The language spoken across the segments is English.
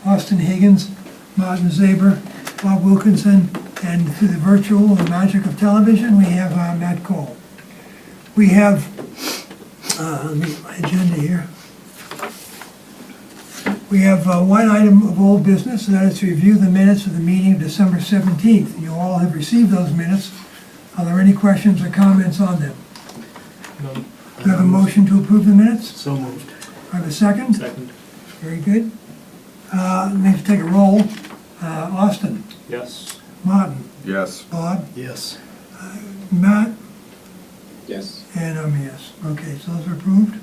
Austin Higgins, Martin Zaber, Bob Wilkinson, and through the virtual, the magic of television, we have Matt Cole. We have, let me get my agenda here. We have one item of old business, and that is to review the minutes of the meeting of December 17th. You all have received those minutes. Are there any questions or comments on them? No. Do you have a motion to approve the minutes? So moved. I have a second? Second. Very good. Let me take a roll. Austin, Yes. Martin, Yes. Bob, Yes. Matt, Yes. and I'm a yes. Okay, so those are approved.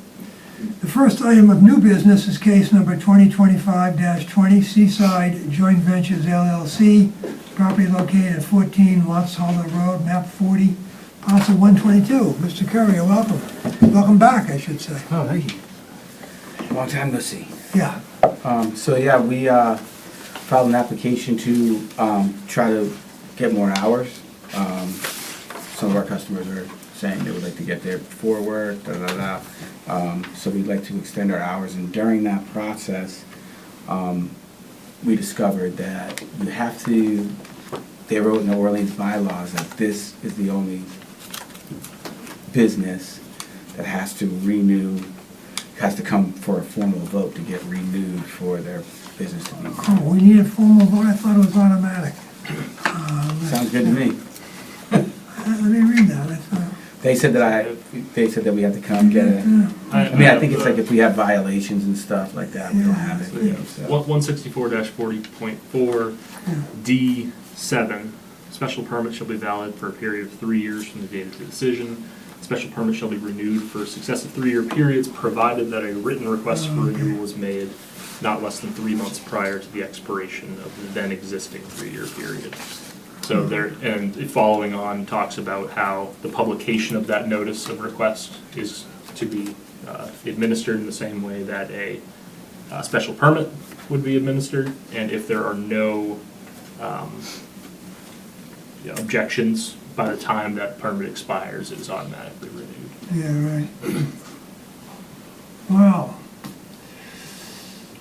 The first item of new business is case number 2025-20, Seaside Joint Ventures LLC, property located at 14 Lots Hollow Road, map 40, parcel 122. Mr. Currier, welcome. Welcome back, I should say. Oh, thank you. Long time no see. Yeah. So yeah, we filed an application to try to get more hours. Some of our customers are saying they would like to get there before work, so we'd like to extend our hours, and during that process, we discovered that you have to, they wrote in the Orleans bylaws that this is the only business that has to renew, has to come for a formal vote to get renewed for their business to be. Oh, we need a formal vote? I thought it was automatic. Sounds good to me. Let me read that. I thought. They said that we have to come get it. I mean, I think it's like if we have violations and stuff like that, we don't have it. You know, so. 164-40.4 D7, special permit shall be valid for a period of 3 years from the date of the decision. Special permit shall be renewed for successive 3-year periods, provided that a written request for renewal is made not less than 3 months prior to the expiration of the then existing 3-year period. So there, and following on talks about how the publication of that notice of request is to be administered in the same way that a special permit would be administered, and if there are no objections by the time that permit expires, it is automatically renewed. Yeah, right. Wow.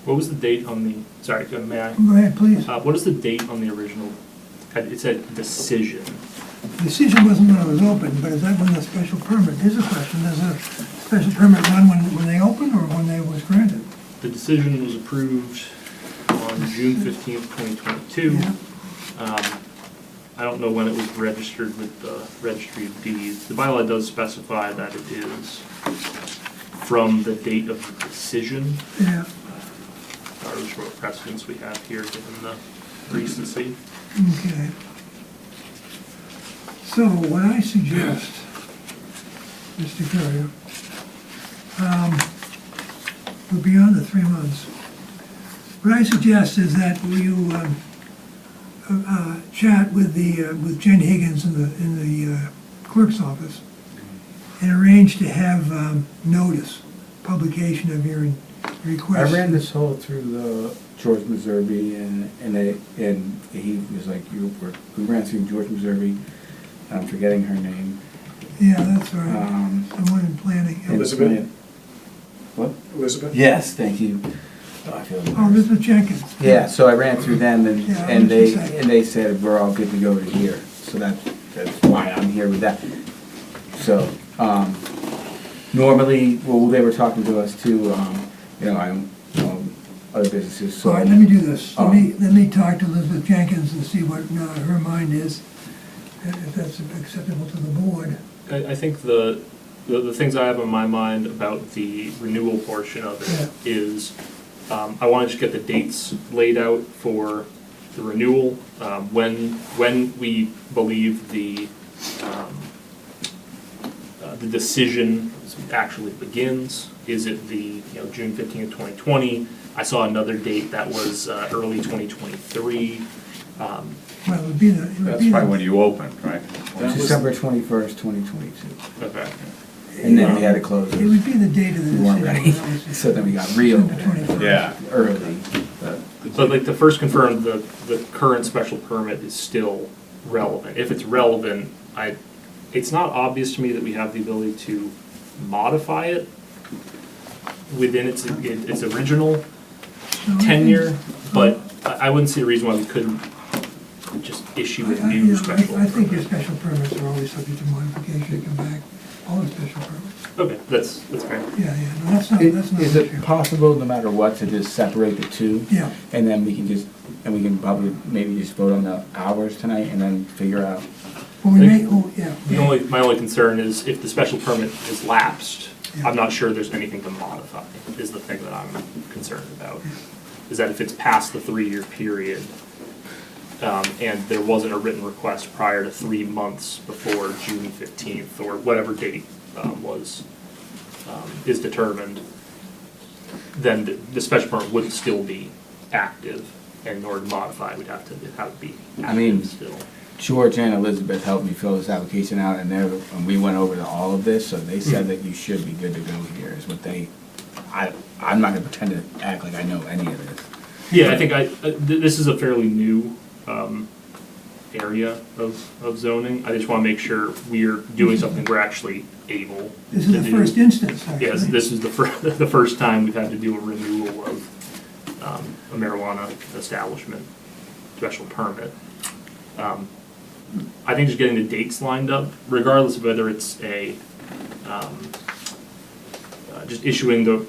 What was the date on the, sorry, may I? Go ahead, please. What is the date on the original? It said decision. The decision wasn't when it was open, but is that when the special permit? Here's a question. Does a special permit run when they open or when they was granted? The decision was approved on June 15th, 2022. Yeah. I don't know when it was registered with the Registry of Deeds. The bylaw does specify that it is from the date of the decision. Yeah. Regardless what precedence we have here given the recency. Okay. So what I suggest, Mr. Currier, we're beyond the 3 months. What I suggest is that you chat with Jen Higgins in the clerk's office and arrange to have notice, publication of your request. I ran this whole through the George Meservey, and he was like, we ran through George Meservey. I'm forgetting her name. Yeah, that's right. Someone in planning. Elizabeth? What? Elizabeth? Yes, thank you. Oh, I feel Oh, embarrassed. Mr. Jenkins. Yeah, so I ran through them, and, Yeah, and what'd you say? they said we're all good to go to here. So that's why I'm here with that. So normally, well, they were talking to us too. Other businesses. So All right, let me do this. Let me talk to Elizabeth Jenkins and see what her mind is, if that's acceptable to the board. I think the things I have in my mind about the renewal portion of it is I want to just get the dates laid out for the renewal, when we believe the decision actually begins. Is it the June 15th, 2020? I saw another date that was early 2023. Well, it would be the. That's probably when you opened, right? December 21st, 2022. Okay. And then we had to close It it. would be the date of the We weren't ready. decision. So then we got real December 21st. Yeah. early. But like the first confirmed, the current special permit is still relevant. If it's relevant, it's not obvious to me that we have the ability to modify it within its original tenure, but I wouldn't see a reason why we couldn't just issue a new special I think your permit. special permits are always subject to modification, come back, all the special permits. Okay, that's fair. Yeah, no, that's not Is an it issue. possible, no matter what, to just separate the two? Yeah, And then we can probably maybe just vote on the hours tonight and then figure out. well, we may, oh, yeah. My only concern is if the special permit is lapsed, Yeah. I'm not sure there's anything to modify, is the thing that I'm concerned about. Is that if it's past the 3-year period, and there wasn't a written request prior to 3 months before June 15th, or whatever date is determined, then the special permit would still be active, and in order to modify, we'd have to have it be I mean, active still. George and Elizabeth helped me fill this application out, and we went over to all of this, so they said that you should be good to go here, is what they, I'm not gonna pretend to act like I know any of this. Yeah, I think this is a fairly new area of zoning. I just want to make sure we're doing something we're actually able to do. This is the first instance, actually. Yes, this is the first time we've had to do a renewal of a marijuana establishment special permit. I think just getting the dates lined up, regardless of whether it's just issuing the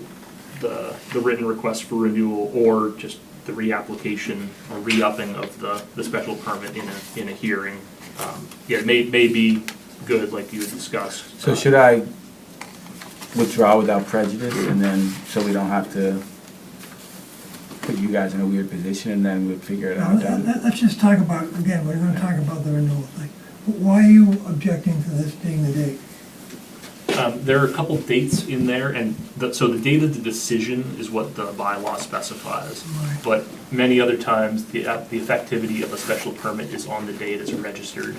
written request for renewal or just the reapplication or re-upping of the special permit in a hearing. Yeah, it may be good, like you had discussed. So should I withdraw without prejudice, and then, so we don't have to put you guys in a weird position, and then we'll figure it out down? Let's just talk about, again, we're gonna talk about the renewal thing. Why are you objecting to this being the date? There are a couple dates in there, and so the date of the decision is what the bylaw specifies. Right. But many other times, the effectivity of a special permit is on the date it's registered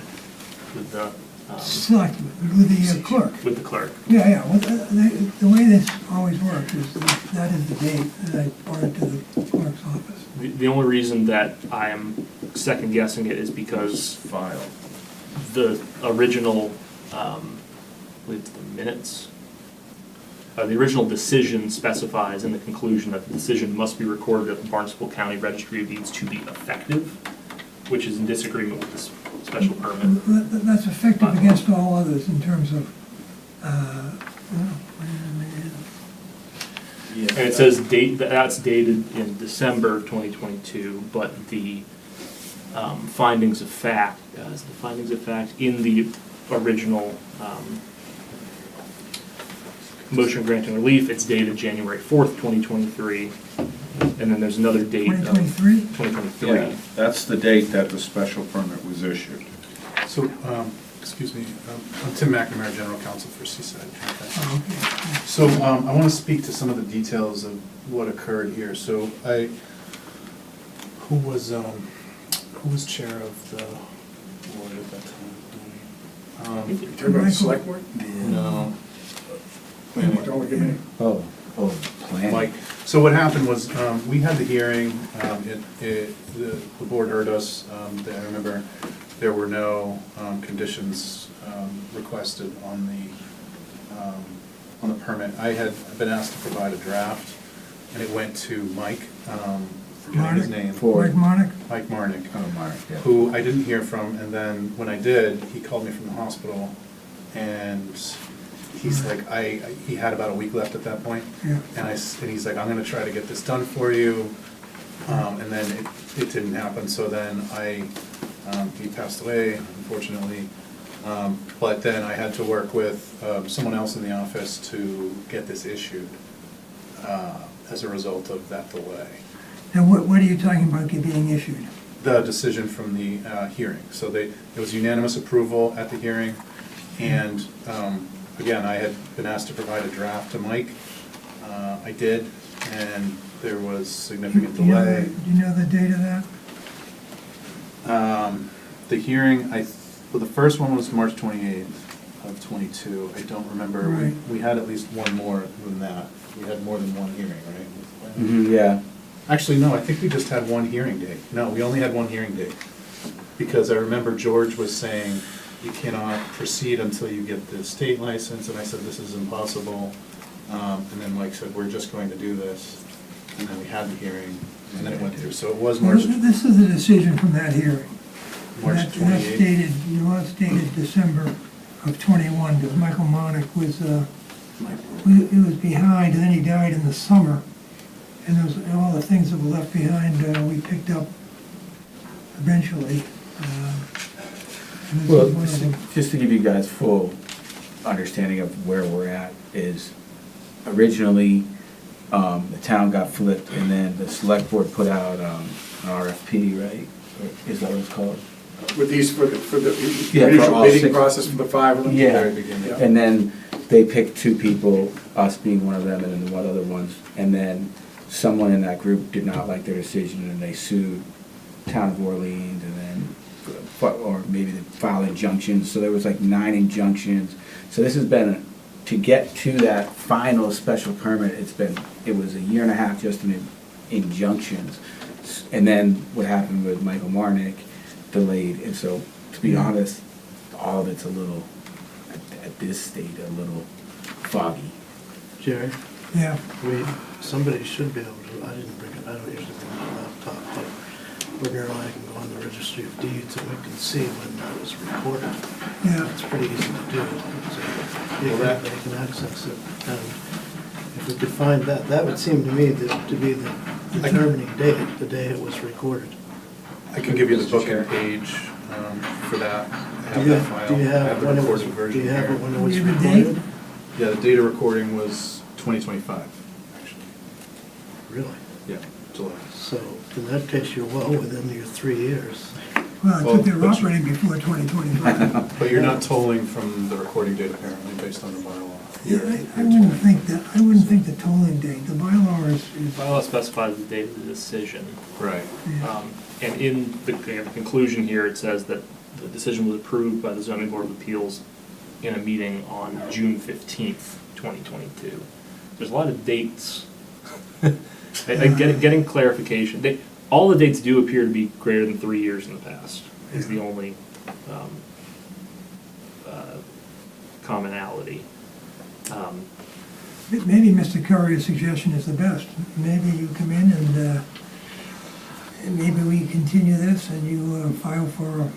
with the Select, with the clerk. with the clerk. Yeah, well, the way this always works is that is the date that I brought it to the clerk's office. The only reason that I am second guessing it is because File. the original, I believe it's the minutes. The original decision specifies in the conclusion that the decision must be recorded at the Barnstable County Registry of Deeds to be effective, which is in disagreement with this special permit. That's effective against all others in terms of, And it says that's dated in December 2022, but the findings of fact, in the original motion granting relief, it's dated January 4th, 2023, and then there's another date of 2023? 2023. Yeah, that's the date that the special permit was issued. So, excuse me, I'm Tim McNamara, General Counsel for Seaside. Oh, okay. So, I want to speak to some of the details of what occurred here. So, who was chair of the board at that time? You're talking about the select board? No, Oh, plan. Mike. So what happened was, we had the hearing, the board heard us. I remember there were no conditions requested on the permit. I had been asked to provide a draft, and it went to Mike, forgetting his Marnick? name. Mike Marnick? Mike Marnick, Oh, Mark, yeah. who I didn't hear from, and then when I did, he called me from the hospital, and he's like, he had about a week left at that point. Yeah. And he's like, I'm gonna try to get this done for you, and then it didn't happen, so then he passed away, unfortunately. But then I had to work with someone else in the office to get this issued as a result of that delay. Now, what are you talking about being issued? The decision from the hearing. So it was unanimous approval at the hearing, and again, I had been asked to provide a draft to Mike. I did, and there was significant Do you know delay. Do you know the date of that? The hearing, well, the first one was March 28th of '22. I don't remember. Right. We had at least one more than that. We had more than one hearing, right? Mhm, yeah. Actually, no, I think we just had one hearing date. No, we only had one hearing date. Because I remember George was saying, you cannot proceed until you get the state license, and I said, this is impossible. And then Mike said, we're just going to do this. and then we had the hearing, and then it went through, so it was Well, March, this is a decision from that hearing. March That's 28th. dated, dated December of '21, because Michael Monick was, he was behind, and then he died in the summer. And those, all the things that were left behind, we picked up eventually. And this Well, is one of them. just to give you guys full understanding of where we're at, is originally, the town got flipped, and then the select board put out, an RFP, right? Is that what it's called? With these, for the Yeah, for initial all bidding six. process for the 5 of them? Yeah, very beginning. and then they picked 2 people, us being one of them, and then one other ones, and then someone in that group did not like their decision, and they sued Town of Orleans, and then, or maybe they filed injunctions, so there was like 9 injunctions. So this has been, to get to that final special permit, it was a year and a half just in injunctions. And then what happened with Michael Marnick delayed, and so, to be honest, all of it's a little, at this state, a little foggy. Jerry, Yeah, somebody should be able to, I didn't bring it, I don't usually bring my laptop, but Bernard and I can go on the registry of deeds and we can see when that was recorded. yeah. It's pretty easy to do. They can access it. And if we could find that, that would seem to me to be the determining date, the day it was recorded. I can give you the book and page, for that, I have that file, Do you I have have the when it was, recorded do version you have it here. when it was Do you have a date? recorded? Yeah, the data recording was 2025, actually, Really? yeah, July. So in that case, you're well within your 3 years. Well, it Well, took their but- operating before 2025. But you're not tolling from the recording date apparently, based on the bylaw. Yeah, I wouldn't think that, I wouldn't think the tolling date, the bylaw is, Bylaw specifies the date of the decision. Right. yeah. And in the conclusion here, it says that the decision was approved by the zoning board of appeals in a meeting on June 15th, 2022. There's a lot of dates. Getting clarification. All the dates do appear to be greater than 3 years in the past, is the only commonality. Maybe Mr. Curry's suggestion is the best. Maybe you come in and maybe we continue this and you file for,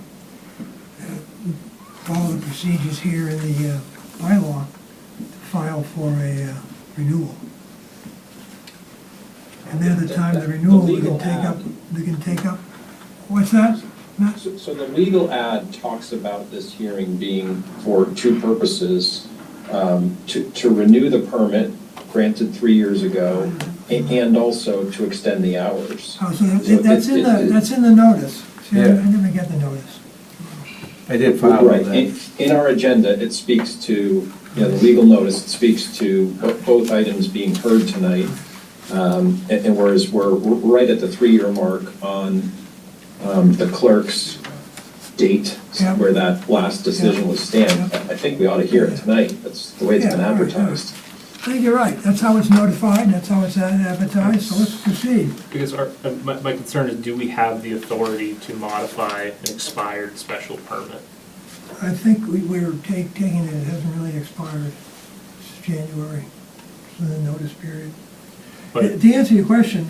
follow the procedures here in the bylaw, file for a renewal. And then at the time of the renewal, we can take up, what's that, Matt? So the legal ad talks about this hearing being for 2 purposes. To renew the permit granted 3 years ago, and also to extend the hours. Oh, so that's in the notice. See, I Yeah. never get the notice. I did file all Right, that. in our agenda, it speaks to, the legal notice, it speaks to both items being heard tonight. And whereas we're right at the 3-year mark on the clerk's date, Yeah. where that last decision was stamped, I think we ought to hear it tonight. That's the way it's been Yeah, right, advertised. I think you're right. That's how it's notified, that's how it's advertised, so let's proceed. Because my concern is, do we have the authority to modify an expired special permit? I think we're taking it, it hasn't really expired. It's January, it's in the notice period. But To answer your question,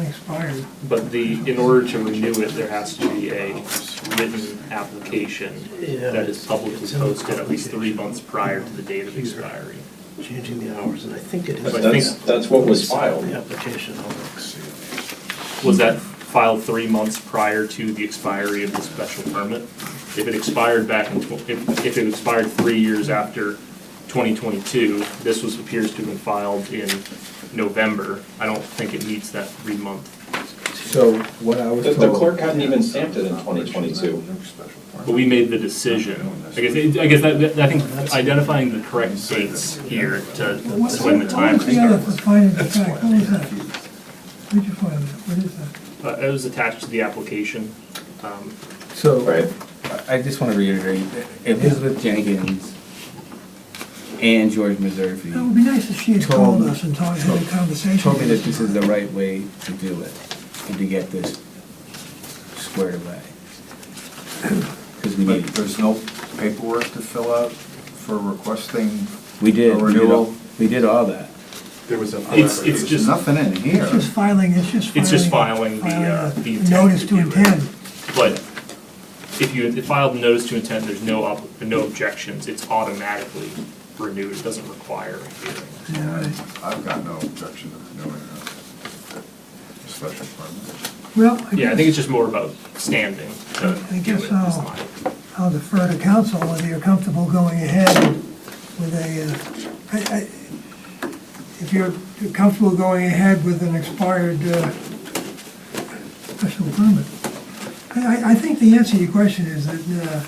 expired. But in order to renew it, there has to be a written application Yeah. that is publicly It's in the posted at least 3 application. months prior to the date of expiry. Changing the hours, and I think it is. But that's what was filed. The application, I'll look. Was that filed 3 months prior to the expiry of the special permit? If it expired back in, if it expired 3 years after 2022, this appears to have been filed in November. I don't think it meets that 3-month. So what I was The told. clerk hadn't even stamped it in 2022. But we made the decision. I guess I think identifying the correct dates here to when the time What was the other starts. finding of fact? What was that? Where'd you find that? What is that? It was attached to the application. So, Right. I just want to reiterate, that Elizabeth Jenkins and George It would Meserve be nice if she had Told- called us and had a conversation. told me with that us. this is the right way to do it, and to get this squared away. Because we need, But there's no paperwork to fill out for requesting we did, a renewal? we did all that. there was a. It's There's just- nothing in here. It's just filing the a intent notice to do it. intend. But if you filed a notice to intent, there's no objections, it's automatically renewed, it doesn't require a hearing. Yeah, right. I've got no objection to renewing a special permit. Well, Yeah, I think it's just more about standing to I do guess it this time. I'll defer to council whether you're comfortable going ahead with if you're comfortable going ahead with an expired special permit. I think the answer to your question is that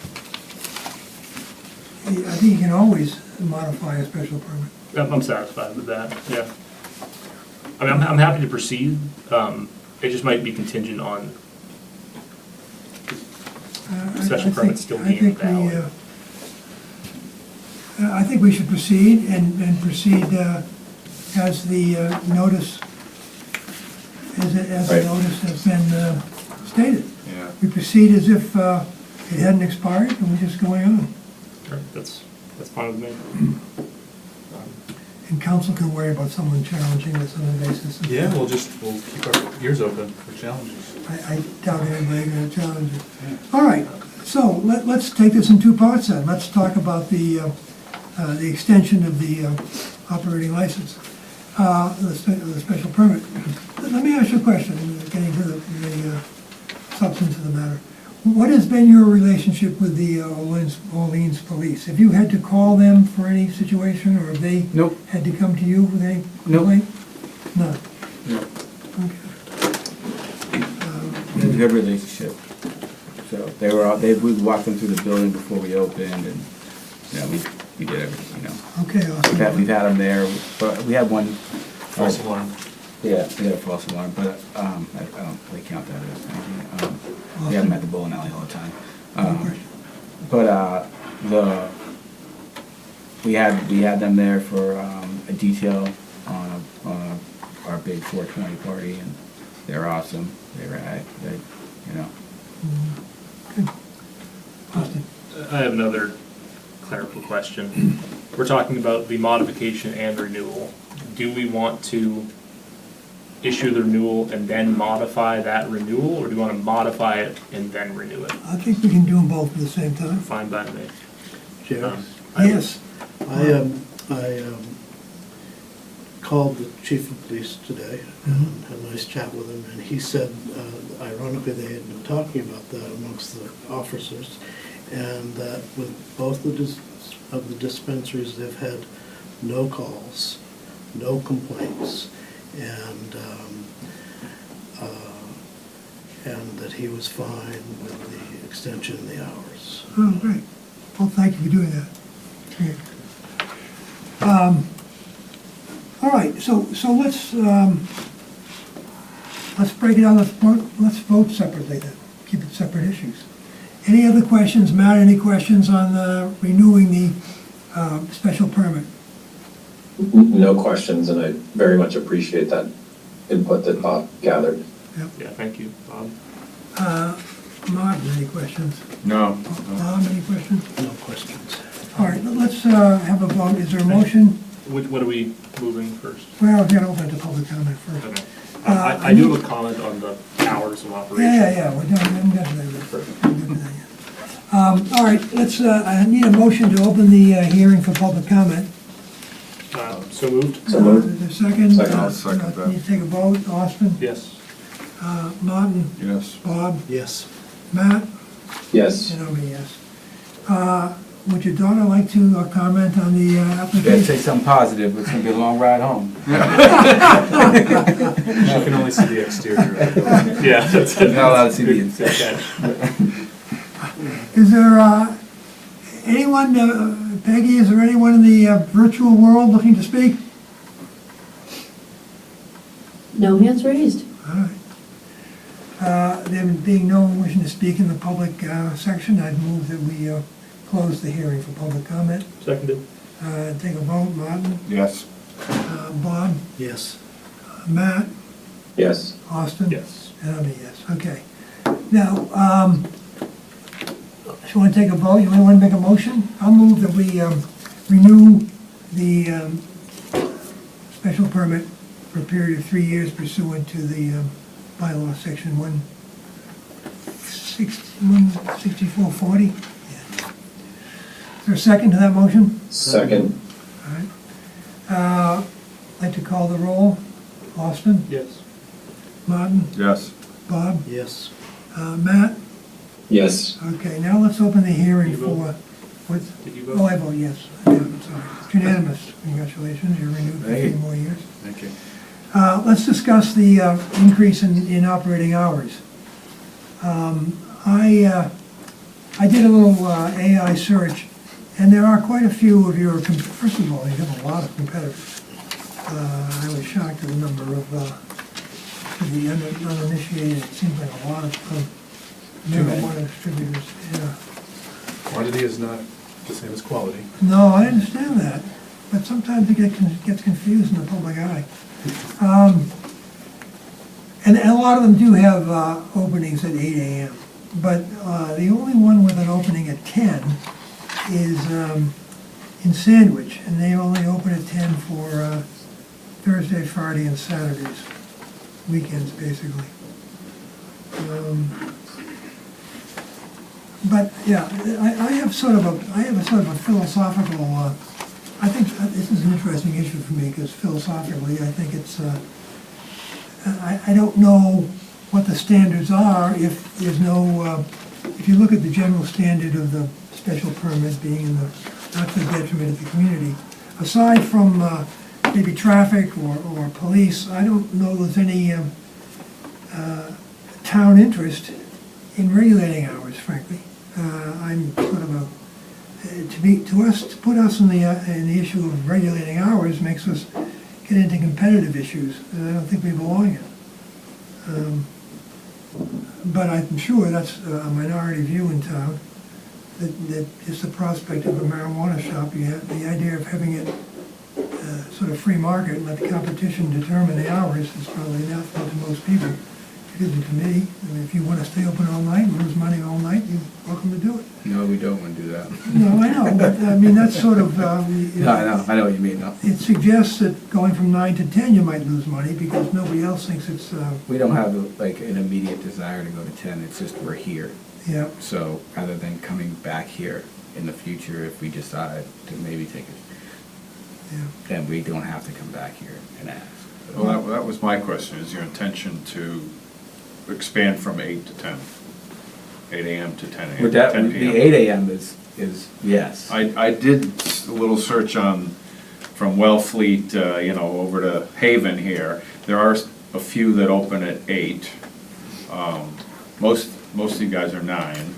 I think you can always modify a special permit. I'm satisfied with that, yeah. I mean, I'm happy to proceed, it just might be contingent on special permit still being valid. I think we should proceed and proceed as the notice, as the Right. notice has been stated. Yeah. We proceed as if it hadn't expired and we're just going on. Sure, that's fine with me. And council can worry about someone challenging this on the basis of. Yeah, we'll keep our ears open for challenges. I doubt anybody gonna challenge it. All right, so let's take this in two parts then. Let's talk about the extension of the operating license, the special permit. Let me ask you a question, getting to the substance of the matter. What has been your relationship with the Orleans Police? Have you had to call them for any situation, or have they Nope. had to come to you with any Nope. complaint? No. No. Okay. We have a good relationship. So we walked them through the building before we opened, and, you know, we did everything, you know. Okay, awesome. We've had them there, but we had one. False alarm. Yeah, we had a false alarm, but I don't really count that as anything. We have them at the bowling alley all the time. But we had them there for a detail on our big 420 party, and they're awesome. They you know. Good. Austin? I have another clerical question. We're talking about the modification and renewal. Do we want to issue the renewal and then modify that renewal, or do we want to modify it and then renew it? I think we can do them both at the same time. Fine by me. Jerry, Yes. I called the chief of police today and had a nice chat with him, and he said, ironically, they had been talking about that amongst the officers, and that with both of the dispensaries, they've had no calls, no complaints, and that he was fine with the extension of the hours. Oh, great. Well, thank you for doing that. Okay. All right, so let's break it down, let's vote separately then, keep it separate issues. Any other questions, Matt, any questions on renewing the special permit? No questions, and I very much appreciate that input that Bob gathered. Yeah, thank you, Bob. Martin, any questions? No. Bob, any questions? No questions. All right, let's have a vote. Is there a motion? What are we moving first? Well, we're gonna open it to public comment first. Okay. I do have a comment on the hours of operation. Yeah, we're done, we haven't gotten there yet. We haven't gotten there yet. All right, let's, I need a motion to open the hearing for public comment. So moved? So moved. Is there a second? Second. I'll second that. Need to take a vote. Austin? Yes. Martin? Yes. Bob? Yes. Matt? Yes. And I'm a yes. Would your daughter like to comment on the You application? gotta say something positive, but it's gonna be a long ride home. You can only see the exterior. Yeah, that's it. Not allowed to see the inside. Okay. Is there anyone, Peggy, is there anyone in the virtual world looking to speak? No hands raised. All right. There being no one wishing to speak in the public section, I'd move that we close the hearing for public comment. Seconded. Take a vote. Martin? Yes. Bob? Yes. Matt? Yes. Austin? Yes. And I'm a yes. Okay. Now, if you want to take a vote, you want to make a motion? I'll move that we renew the special permit for a period of 3 years pursuant to the bylaw section 16440. Is there a second to that motion? Second. All right. I'd like to call the roll. Austin? Yes. Martin? Yes. Bob? Yes. Matt? Yes. Okay, now let's open the hearing Did you vote? for, what? Did you vote? Oh, I vote yes. Yeah, I'm sorry. It's unanimous. Congratulations, you're renewed for 3 Hey. more years. Thank you. Let's discuss the increase in operating hours. I did a little AI search, and there are quite a few of your, first of all, you have a lot of competitors. I was shocked at the number of, to the uninitiated, it seems like a lot of marijuana distributors, yeah. Quantity is not the same as quality. No, I understand that, but sometimes it gets confused in the public eye. And a lot of them do have openings at 8 AM, but the only one with an opening at 10 is in Sandwich, and they only open at 10 for Thursday, Friday, and Saturdays, weekends, basically. But, yeah, I have sort of a philosophical, I think this is an interesting issue for me, because philosophically, I think it's, I don't know what the standards are if there's no, if you look at the general standard of the special permit being in the, not to the detriment of the community, aside from maybe traffic or police, I don't know there's any town interest in regulating hours, frankly. I'm sort of a, to put us in the issue of regulating hours makes us get into competitive issues that I don't think we belong in. But I'm sure that's a minority view in town, that just the prospect of a marijuana shop, you have the idea of having it sort of free market and let the competition determine the hours is probably not to most people. It isn't to me. I mean, if you want to stay open all night and lose money all night, you're welcome to do it. No, we don't want to do that. No, I know, but I mean, that's sort of, No, I know what you mean, though. it suggests that going from 9 to 10, you might lose money because nobody else thinks it's, We don't have like an immediate desire to go to 10, it's just we're here. yeah. So rather than coming back here in the future, if we decide to maybe take it, Yeah. then we don't have to come back here and ask. Well, that was my question, is your intention to expand from 8 to 10? 8 AM to 10 AM, With that, 10 the PM? 8 AM is yes. I did a little search from Wellfleet, over to Haven here. There are a few that open at 8. Most of you guys are 9,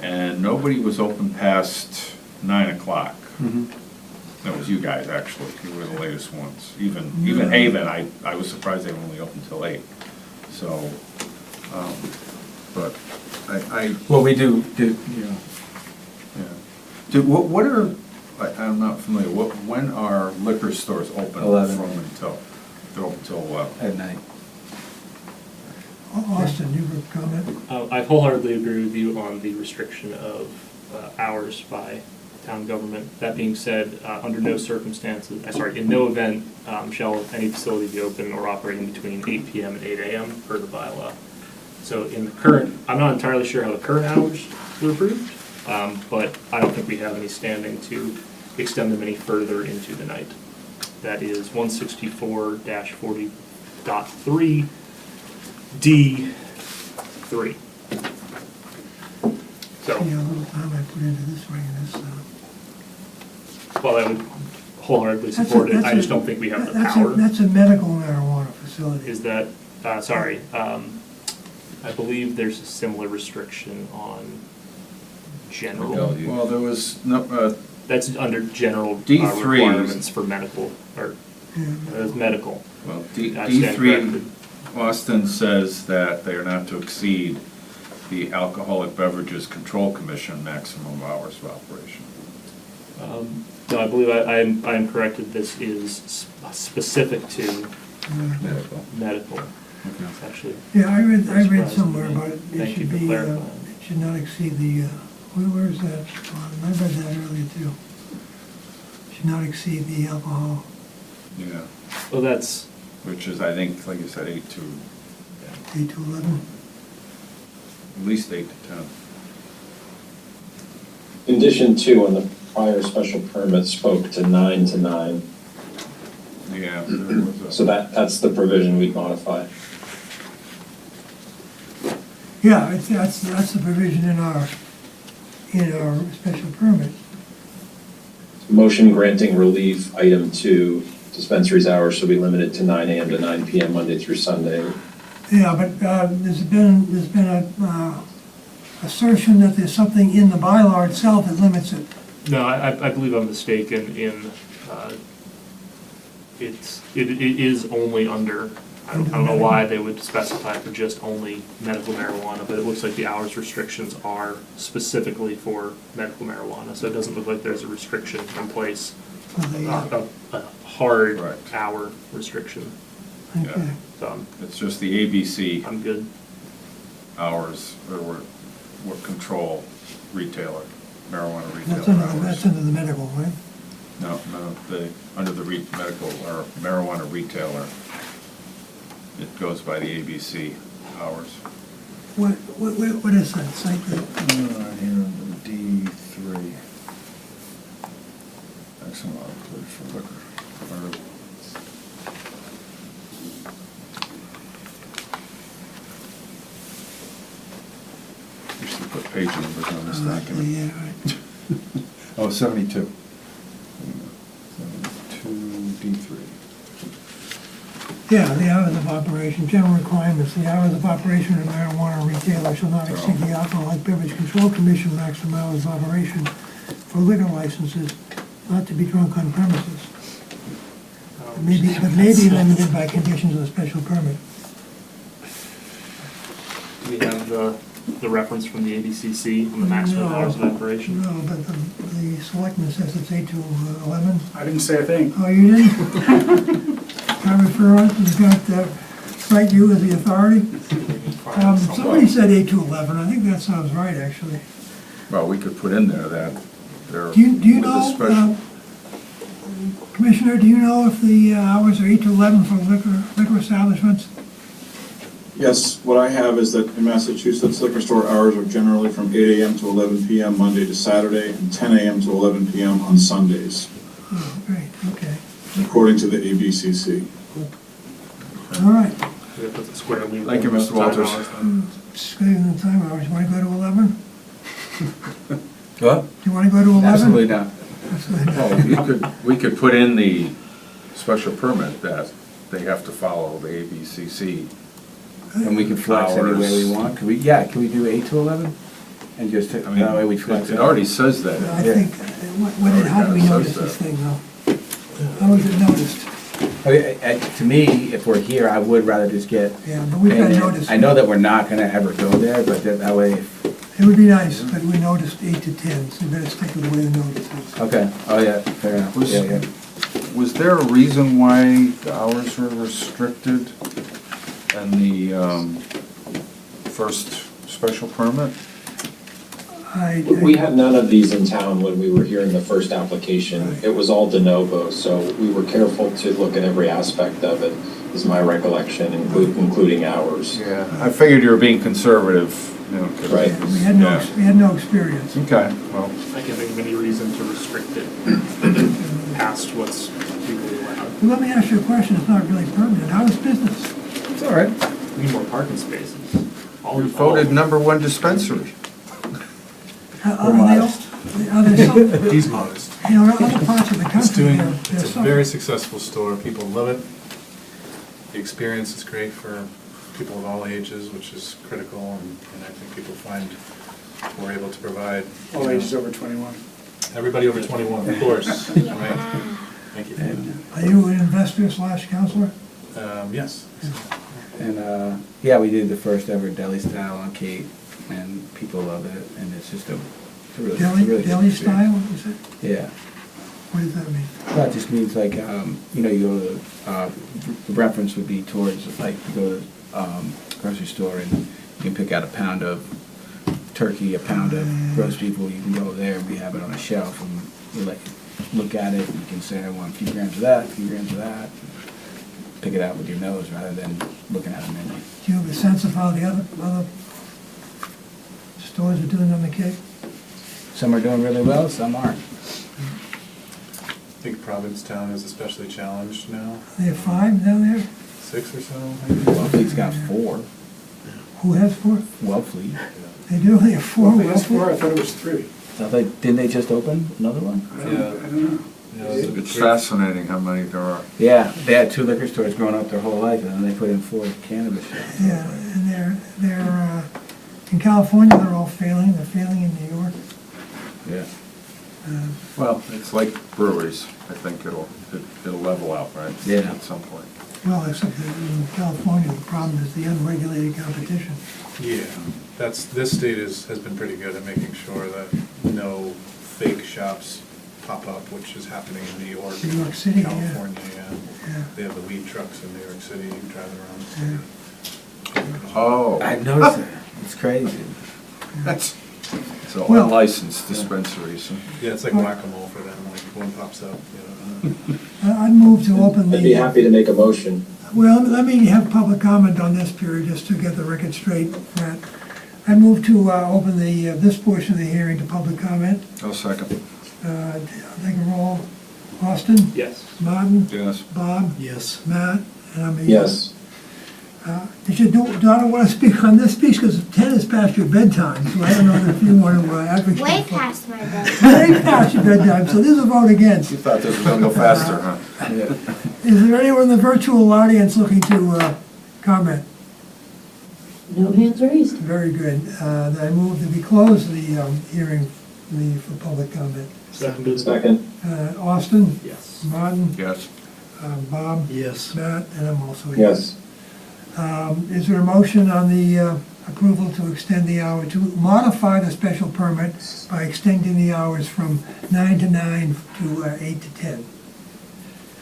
and nobody was open past 9 o'clock. That was you guys, actually. You were the latest ones. Even Haven, I was surprised they were only open till 8. So, but Well, we do, yeah. What are, I'm not familiar, when are liquor stores open 11. from until? They're open till 11. at night. Austin, you have a comment? I wholeheartedly agree with you on the restriction of hours by town government. That being said, under no circumstances, in no event shall any facility be open or operating between 8 PM and 8 AM per the bylaw. So in the current, I'm not entirely sure how the current hours were approved, but I don't think we have any standing to extend them any further into the night. That is 164-40.3 D3. So, Yeah, a little time I put into this writing this. well, I would wholeheartedly support it. I just don't think we have the power. That's a medical marijuana facility. Is that, I believe there's a similar restriction on general. Well, there was, no. That's under general D3 requirements for medical, or Yeah. medical. Well, I stand D3, corrected. Austin says that they are not to exceed the Alcoholic Beverages Control Commission maximum hours of operation. No, I believe I am corrected. This is specific to Medical. medical. It's actually, Yeah, I read Surprising somewhere me. about it. It Thank you should for be, clarifying. it should not exceed the, where is that? I read that earlier too. Should not exceed the alcohol. Yeah. Well, that's, which is, I think, like you said, 8 to, 8 to 11. at least 8 to 10. Condition 2 on the prior special permit spoke to 9 to 9, Yeah. there was a- so that's the provision we'd modify. Yeah, that's the provision in our special permit. Motion granting relief, item 2, dispensary's hours shall be limited to 9 AM to 9 PM, Monday through Sunday. Yeah, but there's been a assertion that there's something in the bylaw itself that limits it. no, I believe I'm mistaken in, it is only under, I don't know why they would specify for just only medical marijuana, but it looks like the hours restrictions are specifically for medical marijuana, so it doesn't look like there's a restriction in place, a hard Right. hour restriction. Okay. So It's just the ABC I'm good. hours, or what control retailer, marijuana That's retailer that's hours. under the medical, right? No, under the medical or marijuana retailer, it goes by the ABC hours. What is that? Cite that. Right here under D3. Maximum output for liquor. Used to put page numbers on this document. Yeah, right. Oh, 72. 72D3. Yeah, the hours of operation, general requirements, the hours of operation of marijuana retailer shall not exceed the Alcoholic Beverage Control Commission maximum hours of operation for liquor licenses not to be drunk on premises. But may be limited by conditions of the special permit. Do we have the reference from the ABCC on the maximum hours of operation? No, but the selectman says it's 8 to 11. I didn't say a thing. Oh, you didn't? Can I refer on, you've got, cite you as the authority? Somebody said 8 to 11, I think that sounds right, actually. Well, we could put in there that there. Do you with the know, special- Commissioner, do you know if the hours are 8 to 11 for liquor establishments? Yes, what I have is that in Massachusetts, liquor store hours are generally from 8 AM to 11 PM Monday to Saturday, and 10 AM to 11 PM on Sundays, Oh, great, okay. according to the ABCC. All right, We have to put it squarely. Thank you, within Mr. the time Walters. hours then. saving the time hours, you want to go to 11? What? Do you want to go to 11? Absolutely not. Well, we could put in the special permit that they have to follow the ABCC. And we can flex any way we Hours. want. Can we do 8 to 11? And just, I that mean, way we flex it already says that. I Yeah. think, how do we Already notice says this that. thing, though? How is it noticed? To me, if we're here, I would rather just get. Yeah, but we've got and notice. I know that we're not gonna ever go there, but that way, It would be nice, but we noticed 8 to 10, so you better stick with the way the notice is. okay, oh yeah, fair enough, Was- yeah, yeah. Was there a reason why the hours were restricted in the first special permit? We had none of these in town when we were hearing the first application. It was all de novo, so we were careful to look at every aspect of it, is my recollection, including hours. Yeah, I figured you were being conservative, you know. 'cause- Right. We had no, Yeah. we had no experience. Okay, well, I can't think of any reason to restrict it past what's legally allowed. Well, let me ask you a question, it's not really permanent, how is business? It's all right. We need more parking spaces. we voted #1 dispensary. Are they all- are there some, He's modest. you know, other parts of the It's country, doing, there's it's a some. very successful store, people love it. The experience is great for people of all ages, which is critical, and I think people find we're able to provide. you All know, ages over 21. Everybody over 21, of course, right? Thank you. Are you an investor / counselor? Yes. And, yeah, we did the first ever deli style on Cape, and people love it, and it's just a really good Deli experience. style, is it? Yeah. What does that mean? That just means like, you know, you go to, the reference would be towards, like, you go to, grocery store and you can pick out a pound of turkey, a pound of roast beef, well, you can go there and we have it on a shelf and we let you look at it and you can say, I want a few grams of that, a few grams of that. pick it out with your nose rather than looking at a menu. Do you have a sense of how the other stores are doing on the Cape? Some are doing really well, some aren't. I think Provincetown is especially challenged now, They have 5 down there? 6 or so, maybe. Wellfleet's got 4. Who has 4? Wellfleet. They do, they have 4? Well, that's 4, I thought it was 3. Didn't they just open another one? I don't know. Yeah, it was It's great. fascinating how many there are. Yeah, they had 2 liquor stores growing up their whole life, and then they put in 4 cannabis shops. Yeah, and they're, in California, they're all failing. They're failing in New York. Yeah. Well, it's like breweries. I think it'll level out, right? Yeah. At some point. Well, except that in California, the problem is the unregulated competition. Yeah, this state has been pretty good at making sure that no fake shops pop up, which is happening in New York. New York City, yeah. California, yeah. Yeah. They have the weed trucks in New York City driving Yeah. around. Oh. I've noticed it. It's crazy. That's, so Well- unlicensed dispensaries. Yeah, it's like whack-a-mole for them, like one pops up, you know. I'd move to open I'd be happy to make a motion. Well, let me have public comment on this period, just to get the record straight, Matt. I move to open this portion of the hearing to public comment. I'll second. I'll take a roll. Austin? Yes. Martin? Yes. Bob? Yes. Matt? And I'm a Yes. Did your daughter want to speak on this piece? Because 10 is past your bedtime, so I don't know if you want to advocate. Way for- past my bedtime. Way past your bedtime, so this is a vote against. You thought this was gonna go faster, huh? Yeah. Is there anyone in the virtual audience looking to comment? No hands raised. Very good. Then I move that we close the hearing for public comment. Second. Austin? Yes. Martin? Yes. Bob? Yes. Matt? And I'm also a Yes. Is there a motion on the approval to extend the hour, to modify the special permit by extending the hours from 9 to 9 to 8 to 10?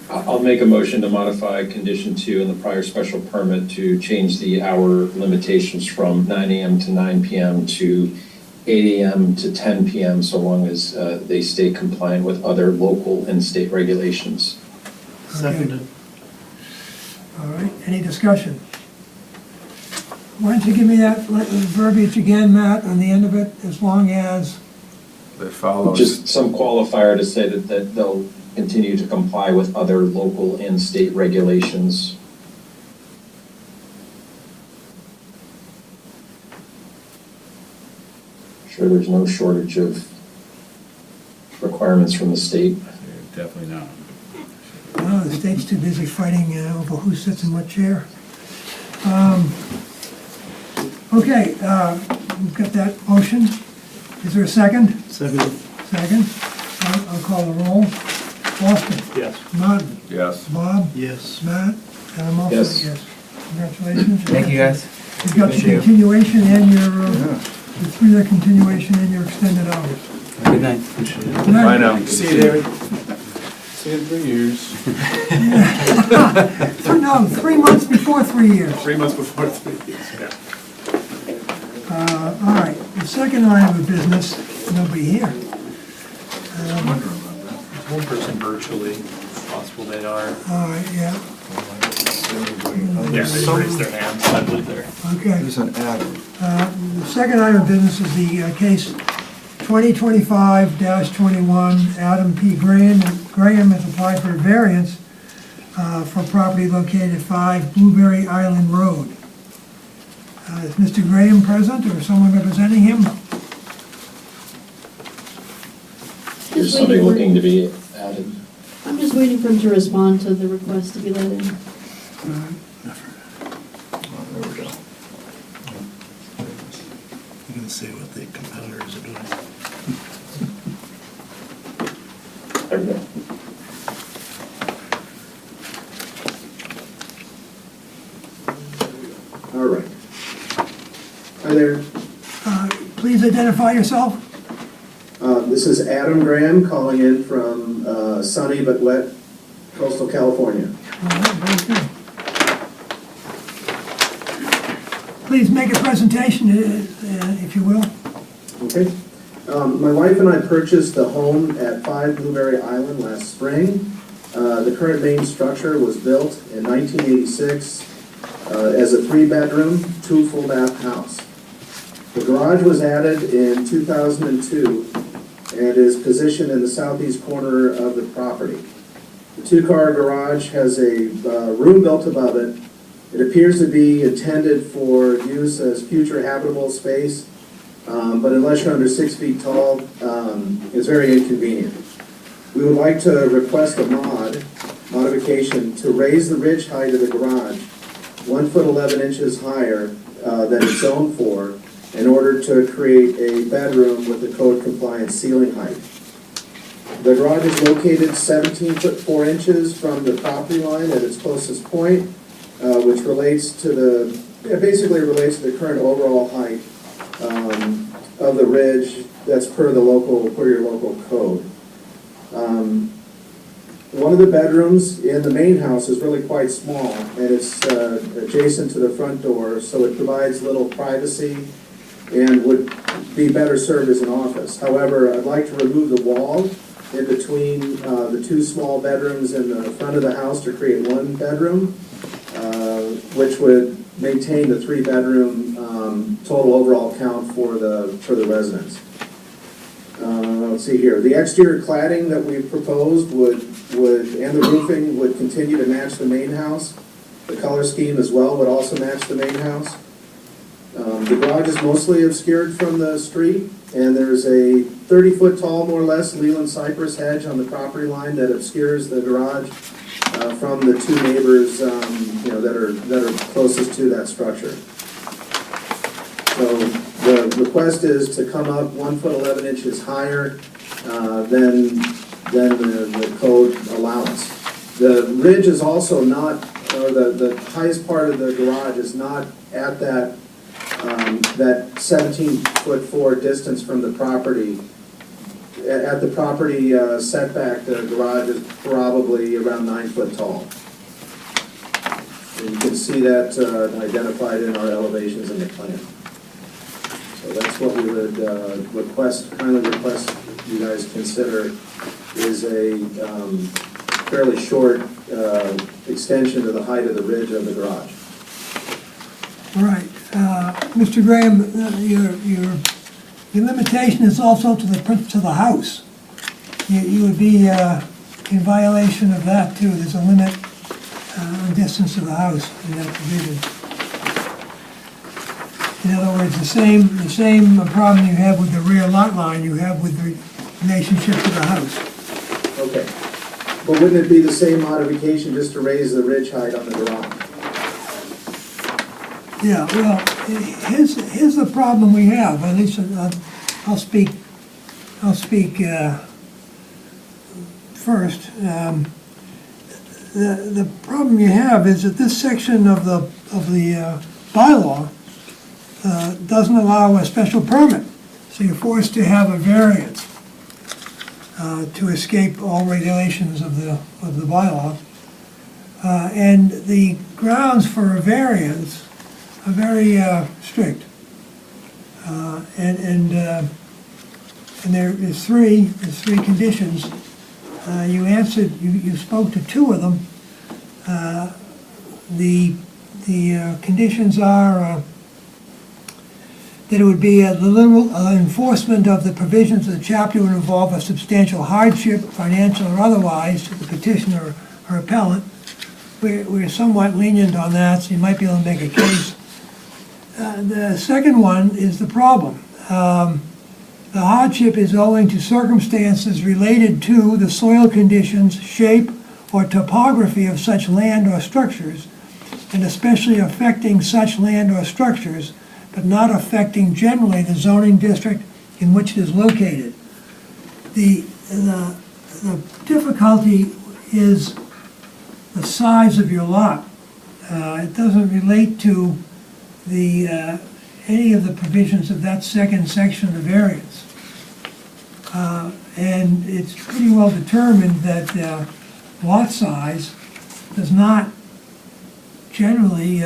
I'll make a motion to modify condition 2 in the prior special permit to change the hour limitations from 9 AM to 9 PM to 8 AM to 10 PM, so long as they stay compliant with other local and state regulations. Seconded. All right, any discussion? Why don't you give me that verbiage again, Matt, on the end of it, as long as, They follow. Just some qualifier to say that they'll continue to comply with other local and state regulations. Sure, there's no shortage of requirements from the state. Definitely not. well, the state's too busy fighting over who sits in what chair. Okay, we've got that motion. Is there a second? Seconded. Second. I'll call the roll. Austin? Yes. Martin? Yes. Bob? Yes. Matt? And I'm also a Yes. yes. Congratulations. Thank you, guys. You've got the Appreciate it. continuation and your, the 3-year continuation and your extended hours. Good night. Good night. Bye now. See you, David. See you in 3 years. No, 3 months before 3 years. 3 months before 3 years. All right, the second item of business, nobody here. One person virtually, possible they are. All right, yeah, Yeah, they raised their hands, I believe they're. okay. There's an Adam. The second item of business is the case 2025-21, Adam P. Graham. Graham has applied for a variance for property located at 5 Blueberry Island Road. Is Mr. Graham present or someone representing him? There's somebody looking to be added. I'm just waiting for him to respond to the request to be let in. There we go. You can see what the competitors are doing. There we go. All right. Hi there. Please identify yourself. This is Adam Graham calling in from sunny but wet coastal California. All right, very good. Please make a presentation, if you will. Okay. My wife and I purchased the home at 5 Blueberry Island last spring. The current main structure was built in 1986 as a 3-bedroom, 2 full bath house. The garage was added in 2002 and is positioned in the southeast corner of the property. The 2-car garage has a room built above it. It appears to be intended for use as future habitable space, but unless you're under 6 feet tall, it's very inconvenient. We would like to request a modification to raise the ridge height of the garage 1 foot 11 inches higher than it's zoned for in order to create a bedroom with the code compliant ceiling height. The garage is located 17 foot 4 inches from the property line at its closest point, which relates to basically relates to the current overall height of the ridge that's per your local code. One of the bedrooms in the main house is really quite small, and it's adjacent to the front door, so it provides little privacy and would be better served as an office. However, I'd like to remove the wall in between the 2 small bedrooms in the front of the house to create 1 bedroom, which would maintain the 3-bedroom total overall count for the residence. Let's see here. The exterior cladding that we've proposed and the roofing would continue to match the main house. The color scheme as well would also match the main house. The garage is mostly obscured from the street, and there's a 30-foot tall, more or less, Leland cypress hedge on the property line that obscures the garage from the 2 neighbors, that are closest to that structure. So the request is to come up 1 foot 11 inches higher than the code allowance. The ridge is also not, or the highest part of the garage is not at that 17 foot 4 distance from the property. At the property setback, the garage is probably around 9 foot tall. And you can see that identified in our elevations in the plan. So that's what we would kindly request you guys consider is a fairly short extension to the height of the ridge of the garage. All right. Mr. Graham, your limitation is also to the house. You would be in violation of that too. There's a limit on distance to the house in that provision. In other words, the same problem you have with the rear lot line you have with the relationship to the house. Okay. But wouldn't it be the same modification just to raise the ridge height on the garage? Yeah, well, here's the problem we have. At least I'll speak first. The problem you have is that this section of the bylaw doesn't allow a special permit, so you're forced to have a variance to escape all regulations of the bylaw. And the grounds for a variance are very strict, and there's three conditions. You spoke to 2 of them. The conditions are that it would be the literal enforcement of the provisions of the chapter would involve a substantial hardship, financial or otherwise, to the petitioner or appellant. We're somewhat lenient on that, so you might be able to make a case. The second one is the problem. The hardship is owing to circumstances related to the soil conditions, shape, or topography of such land or structures, and especially affecting such land or structures, but not affecting generally the zoning district in which it is located. The difficulty is the size of your lot. It doesn't relate to any of the provisions of that second section of the variance. And it's pretty well determined that lot size does not generally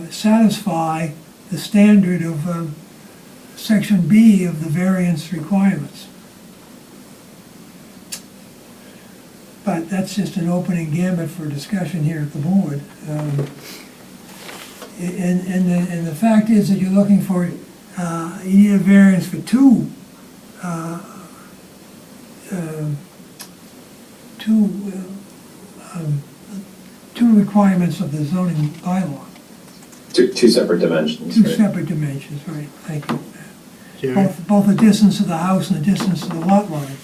satisfy the standard of section B of the variance requirements. But that's just an opening gambit for discussion here at the board. And the fact is that you're looking for, you need a variance for two requirements of the zoning bylaw. Two separate dimensions, Two right? separate dimensions, right, thank you. Jerry? Both the distance of the house and the distance of the lot line.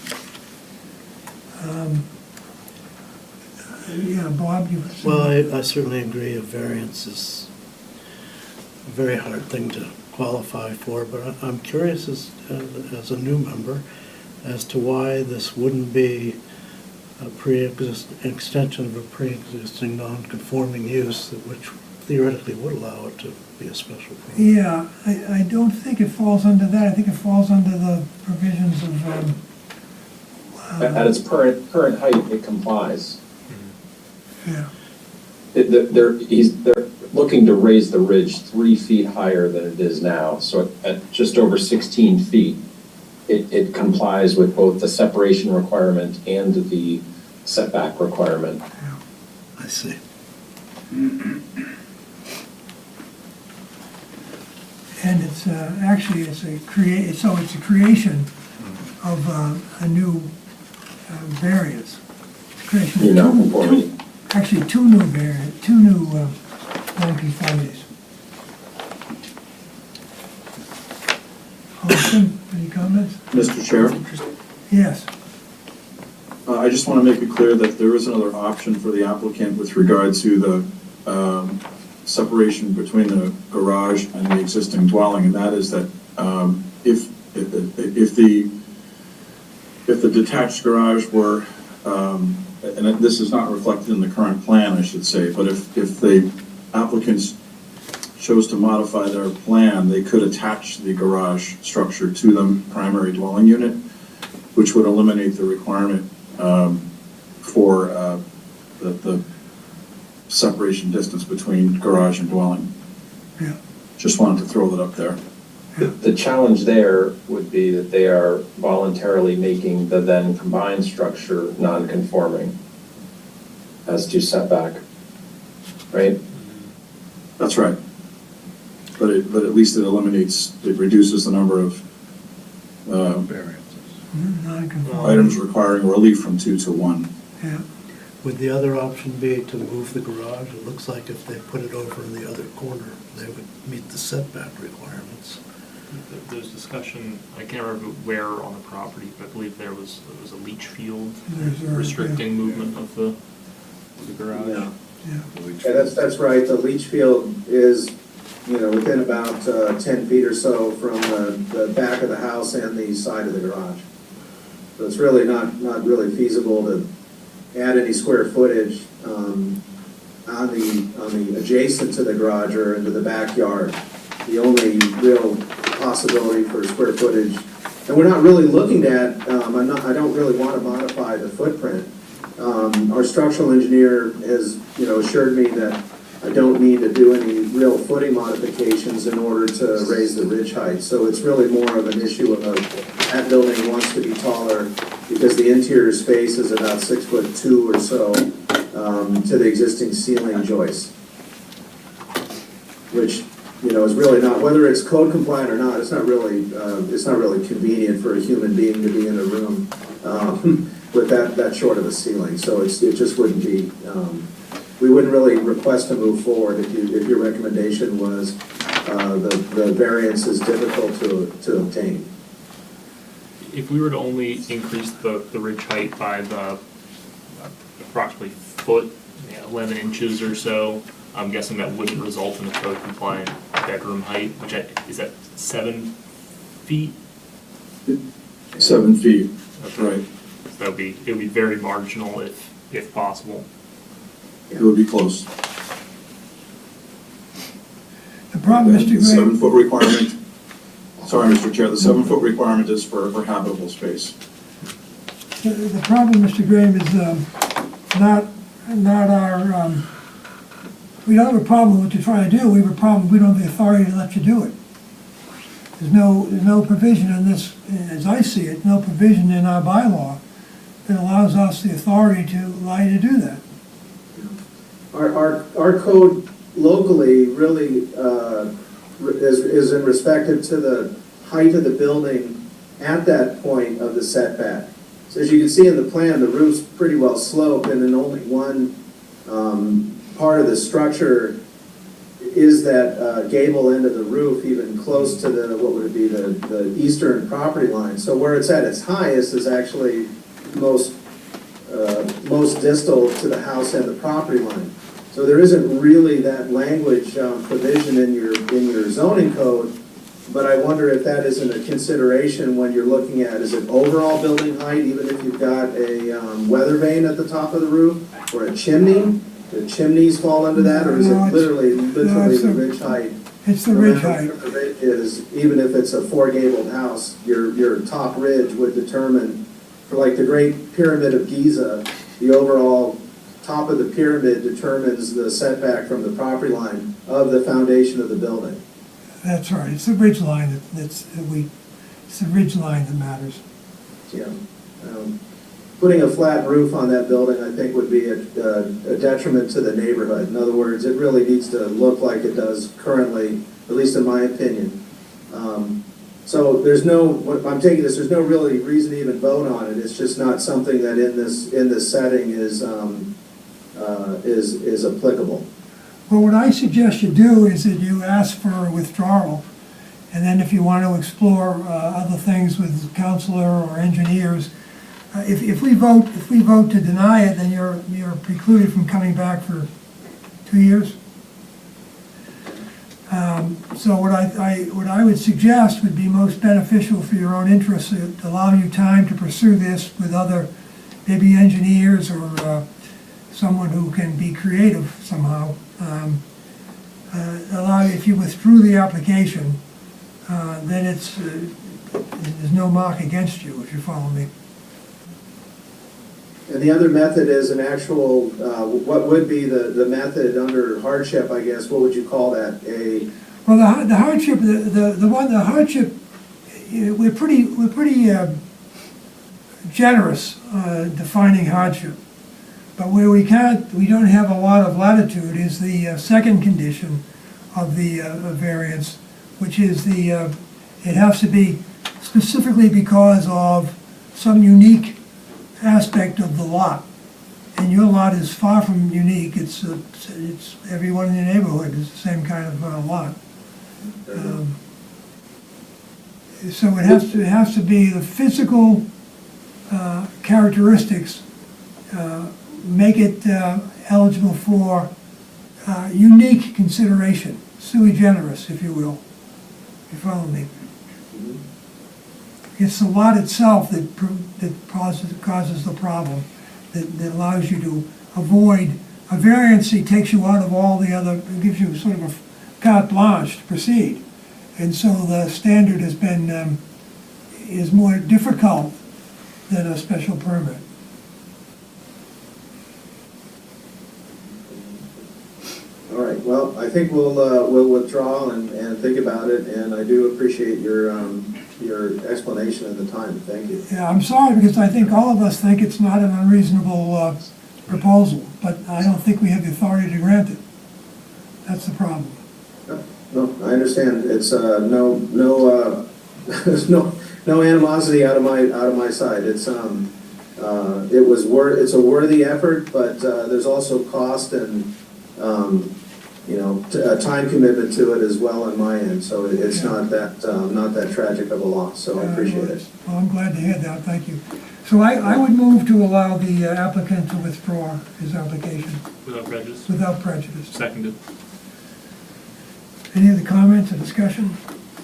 Yeah, Bob, you. Well, I certainly agree, a variance is a very hard thing to qualify for, but I'm curious as a new member as to why this wouldn't be an extension of a pre-existing non-conforming use, which theoretically would allow it to be a special permit. Yeah, I don't think it falls under that. I think it falls under the provisions of, At its current height, it complies. yeah. They're looking to raise the ridge 3 feet higher than it is now, so at just over 16 feet, it complies with both the separation requirement and the setback requirement. I see. And it's, actually, it's a creation of a new variance. It's a creation of New nonconformity. Actually, two new nonconformities. Austin, any comments? Mr. Chair, Yes. I just want to make it clear that there is another option for the applicant with regard to the separation between the garage and the existing dwelling, and that is that if the detached garage were, and this is not reflected in the current plan, I should say, but if the applicants chose to modify their plan, they could attach the garage structure to the primary dwelling unit, which would eliminate the requirement for the separation distance between garage and dwelling. Yeah. Just wanted to throw that up there. The challenge there would be that they are voluntarily making the then combined structure non-conforming as to setback, right? That's right. But at least it reduces the number of Non-conforming, items requiring relief from 2 to 1. yeah. Would the other option be to move the garage? It looks like if they put it over in the other corner, they would meet the setback requirements. There's discussion, I can't remember where on the property, but I believe there was a leach field There's a- restricting movement of the garage. Yeah. Yeah. Yeah, that's right. The leach field is, within about 10 feet or so from the back of the house and the side of the garage. So it's really not really feasible to add any square footage on the adjacent to the garage or into the backyard. The only real possibility for square footage, and we're not really looking at, I don't really want to modify the footprint. Our structural engineer has, assured me that I don't need to do any real footing modifications in order to raise the ridge height. So it's really more of an issue of that building wants to be taller because the interior space is about 6'2" or so to the existing ceiling joist, which is really not, whether it's code compliant or not, it's not really convenient for a human being to be in a room with that short of a ceiling. So it just wouldn't be, we wouldn't really request to move forward if your recommendation was the variance is difficult to obtain. If we were to only increase the ridge height by the approximately foot, 11 inches or so, I'm guessing that wouldn't result in a code compliant bedroom height, which is that 7 feet? 7 feet, Okay. right. So it would be very marginal if possible. It would be close. The problem, Mr. The Gray, 7-foot requirement, sorry, Mr. Chair, the 7-foot requirement is for habitable space. the problem, Mr. Graham, is not our, we don't have a problem with what you're trying to do, we have a problem, we don't have the authority to let you do it. There's no provision in this, as I see it, no provision in our bylaw that allows us the authority to allow you to do that. Our code locally really is in respect to the height of the building at that point of the setback. So as you can see in the plan, the roof's pretty well sloped, and then only one part of the structure is that gable end of the roof, even close to the, what would it be, the eastern property line. So where it's at its highest is actually most distal to the house and the property line. So there isn't really that language provision in your zoning code, but I wonder if that isn't a consideration when you're looking at, is it overall building height, even if you've got a weather vane at the top of the roof, or a chimney? Do chimneys fall under that, or is it No, it's- literally no, the it's the- ridge height? It's the No ridge matter height. what the ridge is, even if it's a four-gabled house, your top ridge would determine, for like the Great Pyramid of Giza, the overall top of the pyramid determines the setback from the property line of the foundation of the building. That's right, it's the ridge line it's the ridge line that matters. Yeah. Putting a flat roof on that building, I think, would be a detriment to the neighborhood. In other words, it really needs to look like it does currently, at least in my opinion. So there's no, what I'm taking this, there's no really reason to even vote on it. It's just not something that in this setting is applicable. Well, what I suggest you do is that you ask for a withdrawal, and then if you want to explore other things with counselor or engineers, if we vote to deny it, then you're precluded from coming back for 2 years. So what I would suggest would be most beneficial for your own interests, to allow you time to pursue this with other, maybe engineers or someone who can be creative somehow. Allow, if you withdrew the application, then there's no mark against you, if you follow me. And the other method is an actual, what would be the method under hardship, I guess, what would you call that? Well, the hardship, the hardship, we're pretty generous defining hardship. But where we don't have a lot of latitude is the second condition of the variance, which is it has to be specifically because of some unique aspect of the lot. And your lot is far from unique. It's everyone in the neighborhood is the same kind of lot. So it has to be the physical characteristics make it eligible for unique consideration, sui generis, if you will. You follow me? It's the lot itself that causes the problem, that allows you to avoid a variance. It takes you out of all the other, it gives you sort of a carte blanche to proceed. And so the standard has been, is more difficult than a special permit. All right, well, I think we'll withdraw and think about it, and I do appreciate your explanation and the time. Thank you. Yeah, I'm sorry, because I think all of us think it's not an unreasonable proposal, but I don't think we have the authority to grant it. That's the problem. No, I understand. It's there's no animosity out of my side. It's it's a worthy effort, but there's also cost and time commitment to it as well on my end. So it's not that tragic of a loss. So I appreciate it. Well, I'm glad to hear that. Thank you. So I would move to allow the applicant to withdraw his application Without prejudice. without prejudice. Seconded. Any other comments or discussion?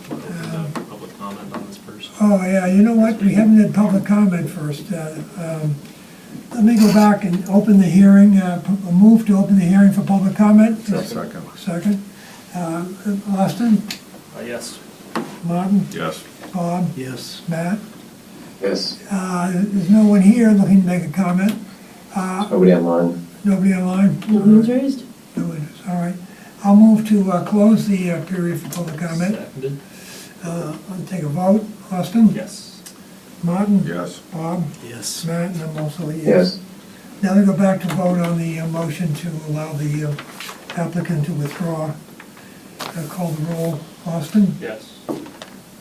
We'll open the public comment on this first. Oh, yeah, you know what? We haven't had public comment first. Let me go back and open the hearing, move to open the hearing for public comment. Second. Second. Austin, Yes. Martin, Yes. Bob, Yes. Matt. Yes, There's no one here looking to make a comment. nobody online. Nobody online? No hands raised? No one is, all right. I'll move to close the period for public comment. Seconded. I'll take a vote. Austin? Yes. Martin? Yes. Bob? Yes. Matt, and I'm also a yes. Yes. Now we go back to vote on the motion to allow the applicant to withdraw. Call the roll. Austin? Yes.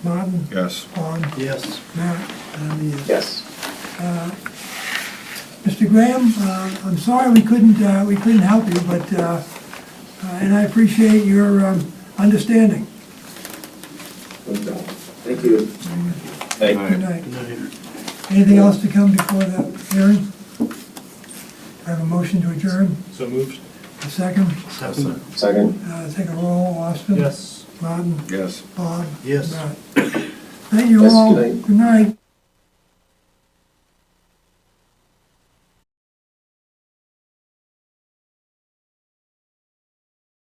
Martin? Yes. Bob? Yes. Matt? And I'm a yes. Yes. Mr. Graham, I'm sorry we couldn't help you, but, and I appreciate your understanding. Thank you. Hey. Good night. Good night. Anything else to come before the hearing? I have a motion to adjourn. So moved? A second. Second. Second. Take a roll. Austin? Yes. Martin? Yes. Bob? Yes. Matt? Thank you Yes, all. good night. Good night.